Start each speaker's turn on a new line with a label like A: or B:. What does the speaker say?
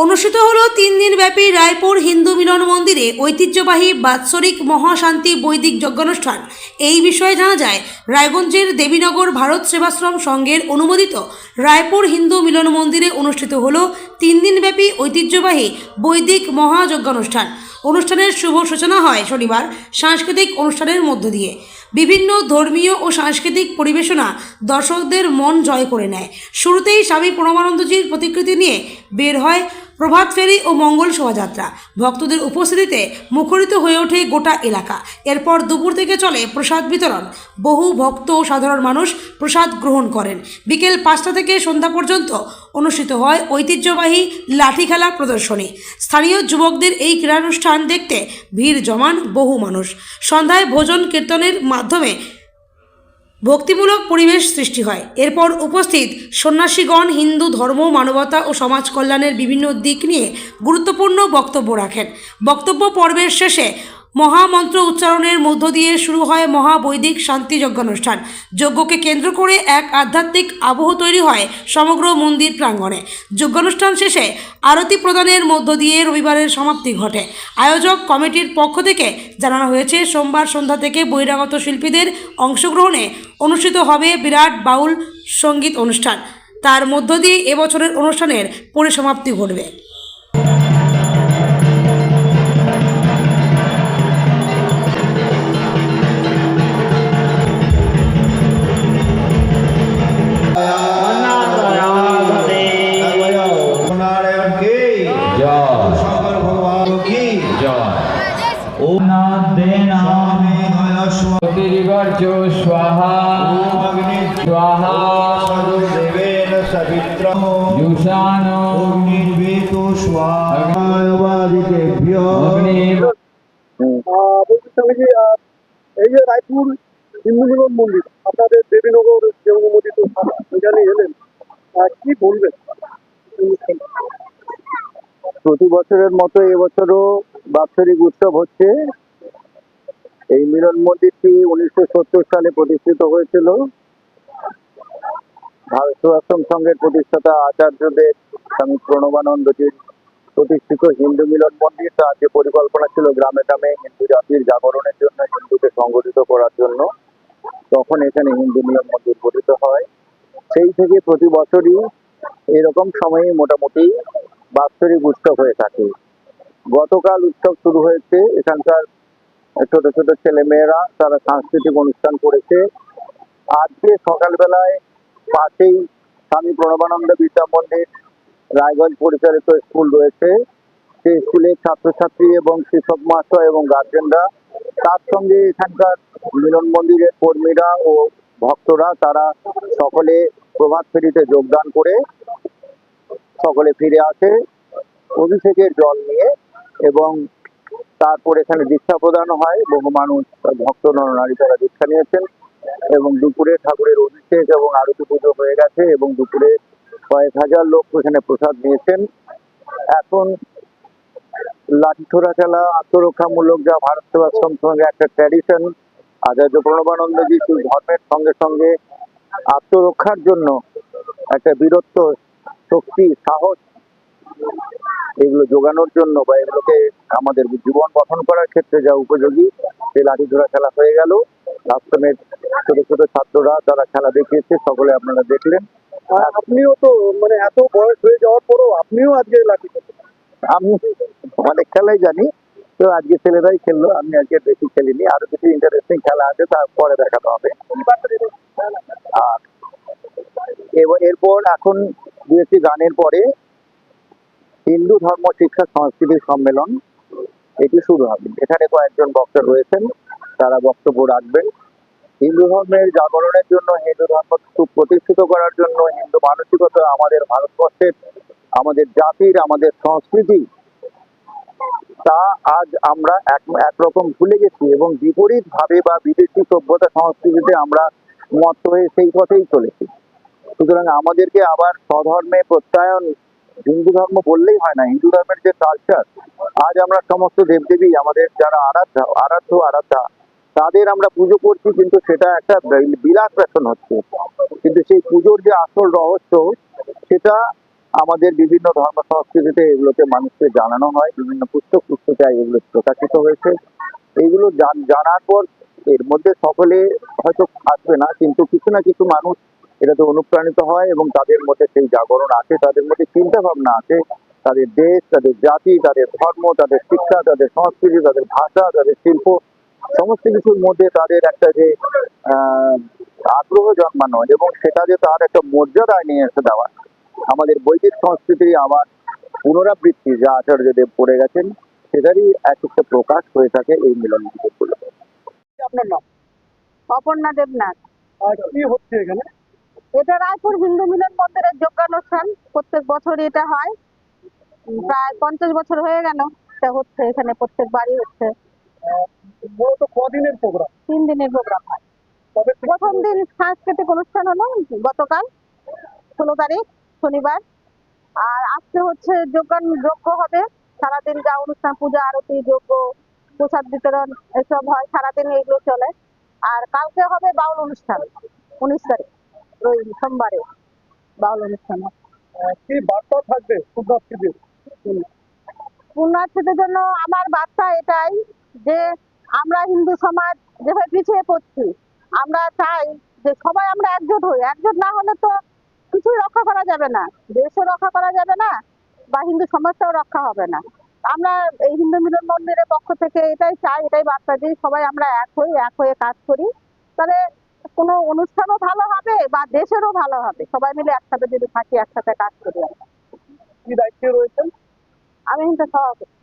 A: অনুষ্ঠিত হলো 3 দিন ব্যাপী রায়পুর হিন্দু মিলন মন্দিরে ঐতিহ্যবাহী বাৎসরিক মহাশান্তি বৈদিক যজ্ঞানুষ্ঠান। এই বিষয়ে জানা যায়, রায়গঞ্জের দেবীনগর ভারত সেবাশ্রম সংঘের অনুমোদিত রায়পুর হিন্দু মিলন মন্দিরে অনুষ্ঠিত হলো 3 দিন ব্যাপী ঐতিহ্যবাহী বৈদিক মহাযজ্ঞানুষ্ঠান। অনুষ্ঠানের শুভ সূচনা হয় শনিবার সাংস্কৃতিক অনুষ্ঠানের মধ্য দিয়ে। বিভিন্ন ধর্মীয় ও সাংস্কৃতিক পরিবেশনা দর্শকদের মন জয় করে নেয়। শুরুতেই স্বামী প্রণবানন্দজির প্রতিকৃতি নিয়ে বের হয় প্রভাত ফেরি ও মঙ্গল শোভাযাত্রা। ভক্তদের উপস্থিতিতে মুখরিত হয়ে ওঠে গোটা এলাকা। এরপর দুপুর থেকে চলে প্রসাদ বিতরণ। বহু ভক্ত ও সাধারণ মানুষ প্রসাদ গ্রহণ করেন। বিকেল 5টা থেকে সন্ধ্যা পর্যন্ত অনুষ্ঠিত হয় ঐতিহ্যবাহী লাঠি খেলা প্রদর্শনী। স্থানীয় যুবকদের এই ক্রীড়ানুষ্ঠান দেখতে ভিড় জমান বহু মানুষ। সন্ধ্যায় ভোজন কীর্তনের মাধ্যমে ভক্তিমূলক পরিবেশ সৃষ্টি হয়। এরপর উপস্থিত সন্ন্যাসীগণ হিন্দু ধর্ম, মানবতা ও সমাজ কল্যাণের বিভিন্ন দিক নিয়ে গুরুত্বপূর্ণ বক্তব্য রাখেন। বক্তব্য পর্বের শেষে মহামন্ত্র উচ্চারণের মধ্য দিয়ে শুরু হয় মহাবৈদিক শান্তি যজ্ঞানুষ্ঠান। যজ্ঞকে কেন্দ্র করে এক আধ্যাত্মিক আবহ তৈরি হয় সমগ্র মন্দির প্রাঙ্গণে। যজ্ঞানুষ্ঠান শেষে আরতি প্রদানের মধ্য দিয়ে রবিবারের সমাপ্তি ঘটে। আয়োজক কমিটির পক্ষ থেকে জানানো হয়েছে, সোমবার সন্ধ্যা থেকে বহিরাগত শিল্পীদের অংশগ্রহণে অনুষ্ঠিত হবে বিরাট বাউল সঙ্গীত অনুষ্ঠান। তার মধ্য দিয়ে এবছরের অনুষ্ঠানের পরিসমাপ্তি ঘটবে।
B: स्वाहा स्वाहा
C: देवेन सवित्रः
B: युषानो
C: अग्निर्वेतो स्वाहावादिकेभ्यो
B: अग्नि।
D: এই যে রায়পুর হিন্দু মিলন মন্দির, আপনাদের দেবীনগর যে অনুমোদিত এখানে এলেন, কি বলবেন?
E: প্রতি বছরের মতো এবছরও বাৎসরিক উৎসব হচ্ছে। এই মিলন মন্দিরটি 1970 সালে প্রতিষ্ঠিত হয়েছিল। ভারত সেবাশ্রম সংঘের প্রতিষ্ঠাতা আচার্যদের স্বামী প্রণবানন্দজির প্রতিষ্ঠিত হিন্দু মিলন মন্দির। তার যে পরিকল্পনা ছিল গ্রামে গ্রামে হিন্দু জাতির জাগরণের জন্য, হিন্দুকে সংগঠিত করার জন্য, তখন এখানে হিন্দু মিলন মন্দির গঠিত হয়। সেই থেকে প্রতি বছরই এরকম সময়ে মোটামুটি বাৎসরিক উৎসব হয়ে থাকে। গতকাল উৎসব শুরু হয়েছে। এখানকার ছোট ছোট ছেলে মেয়েরা তারা সাংস্কৃতিক অনুষ্ঠান করেছে। আজকে সকালবেলায় পাশেই স্বামী প্রণবানন্দ বিদ্যা মন্দির রায়গঞ্জ পরিচালিত স্কুল রয়েছে। সেই স্কুলের ছাত্রছাত্রী এবং শিক্ষক মহাশয় এবং গার্জেনরা, তার সঙ্গে এখানকার মিলন মন্দিরের কর্মীরা ও ভক্তরা, তারা সকলে প্রভাত ফেরিতে যোগদান করে সকলে ফিরে আসে অভিষেকের জল নিয়ে। এবং তারপর এখানে দীক্ষা প্রদান হয়। বহু মানুষ, ভক্ত নরনারী তারা দীক্ষা নিয়েছেন। এবং দুপুরে ঠাকুরের অভিষেক এবং আরতি পুজো হয়ে গেছে এবং দুপুরে কয়েক হাজার লোক এখানে প্রসাদ নিয়েছেন। এখন লাঠি ছোড়া খেলা, আত্মরক্ষামূলক, যা ভারত সেবাশ্রম সঙ্গে একটা ট্র্যাডিশন, আচার্য প্রণবানন্দজি সেই ধর্মের সঙ্গে সঙ্গে আত্মরক্ষার জন্য একটা বীরত্ব, শক্তি, সাহস এগুলো যোগানোর জন্য বা এগুলোকে আমাদের জীবন গঠন করার ক্ষেত্রে যা উপযোগী, সেই লাঠি ছোড়া খেলা হয়ে গেল। আশ্রমের ছোট ছোট ছাত্ররা তারা খেলা দেখিয়েছে, সকলে আপনারা দেখলেন।
D: আপনিও তো মানে এত বয়স হয়ে যাওয়ার পরও আপনিও আজকে লাঠি খেলেন।
E: আমি অনেক খেলাই জানি, তো আজকে ছেলেরাই খেললো, আমি আজকে বেশি খেলিনি। আরো কিছু ইন্টারেস্টিং খেলা আছে, তারপরে দেখানো হবে। আর এরপর এখন দু একটি গানের পরে হিন্দু ধর্ম শিক্ষা সাংস্কৃতিক সম্মেলন এটি শুরু হবে। এখানে কয়েকজন বক্তা রয়েছেন, তারা বক্তব্য রাখবেন। হিন্দু ধর্মের জাগরণের জন্য, হিন্দু ধর্ম প্রতিষ্ঠিত করার জন্য, হিন্দু মানসিকতা, আমাদের ভারতবর্ষের, আমাদের জাতির, আমাদের সংস্কৃতি, তা আজ আমরা একরকম ভুলে গেছি এবং বিপরীত ভাবে বা বিদেশি সভ্যতা সংস্কৃতিতে আমরা মত্ত হয়ে সেই পথেই চলেছি। সুতরাং আমাদেরকে আবার স্বধর্মে প্রত্যয়ন, হিন্দু ধর্ম বললেই হয় না, হিন্দু ধর্মের যে কালচার, আজ আমরা সমস্ত দেবদেবী, আমাদের যারা আরাধ্যা তাদের আমরা পুজো করছি, কিন্তু সেটা একটা বিলাস ব্যসন হচ্ছে। কিন্তু সেই পুজোর যে আসল রহস্য, সেটা আমাদের বিভিন্ন ধর্ম সংস্কৃতিতে এগুলোকে মানুষকে জানানো হয়, বিভিন্ন পুস্তক পুস্তিকায় এগুলো প্রকাশিত হয়েছে। এইগুলো জানার পর এর মধ্যে সকলে হয়তো আসবে না, কিন্তু কিছু না কিছু মানুষ এটাতে অনুপ্রাণিত হয় এবং তাদের মধ্যে সেই জাগরণ আছে, তাদের মধ্যে চিন্তা ভাবনা আছে, তাদের দেশ, তাদের জাতি, তাদের ধর্ম, তাদের শিক্ষা, তাদের সংস্কৃতি, তাদের ভাষা, তাদের শিল্প, সমস্ত কিছুর মধ্যে তাদের একটা যে আহ আগ্রহ জন্মানো এবং সেটা যে তার একটা মর্যাদায় নিয়ে এসে দেওয়া, আমাদের বৈদিক সংস্কৃতির আবার পুনরাবৃত্তি যা আচার্যদেব করে গেছেন সেটারই এক একটা প্রকাশ হয়ে থাকে এই মিলন গুলো।
D: আপনার নাম?
F: অপর্ণা দেবনাথ।
D: আর কি হচ্ছে এখানে?
F: এটা রায়পুর হিন্দু মিলন মন্দিরের যজ্ঞানুষ্ঠান, প্রত্যেক বছর এটা হয়। প্রায় 50 বছর হয়ে গেল এটা হচ্ছে, এখানে প্রত্যেক বাড়ি হচ্ছে।
D: মূলত কদিনের প্রোগ্রাম?
F: 3 দিনের প্রোগ্রাম হয়।
D: কবে থেকে?
F: প্রথম দিন সাংস্কৃতিক অনুষ্ঠান হলো গতকাল 16 তারিখ শনিবার, আর আজকে হচ্ছে যজ্ঞ হবে। সারাদিন যা অনুষ্ঠান, পূজা আরতি, যজ্ঞ, প্রসাদ বিতরণ এসব হয়, সারাদিন এগুলো চলে। আর কালকে হবে বাউল অনুষ্ঠান 19 তারিখ সোমবারে বাউল অনুষ্ঠান হবে।
D: কি বার্তা থাকবে পুণ্যার্থীদের?
F: পুণ্যার্থীদের জন্য আমার বার্তা এটাই যে আমরা হিন্দু সমাজ যেভাবে পিছিয়ে পড়ছি, আমরা চাই যে সবাই আমরা একজোট হই। একজোট না হলে তো কিছুই রক্ষা করা যাবে না, দেশও রক্ষা করা যাবে না, বা হিন্দু সমাজটাও রক্ষা হবে না। আমরা এই হিন্দু মিলন মন্দিরের পক্ষ থেকে এটাই চাই, এটাই বার্তা দিই, সবাই আমরা এক হই, এক হয়ে কাজ করি, তাহলে কোনো অনুষ্ঠানও ভালো হবে বা দেশেরও ভালো হবে। সবাই মিলে একসাথে যদি থাকি, একসাথে কাজ করি। আমরা
D: কি দায়িত্বে রয়েছেন?
F: আমি হিন্দু সভাপতি।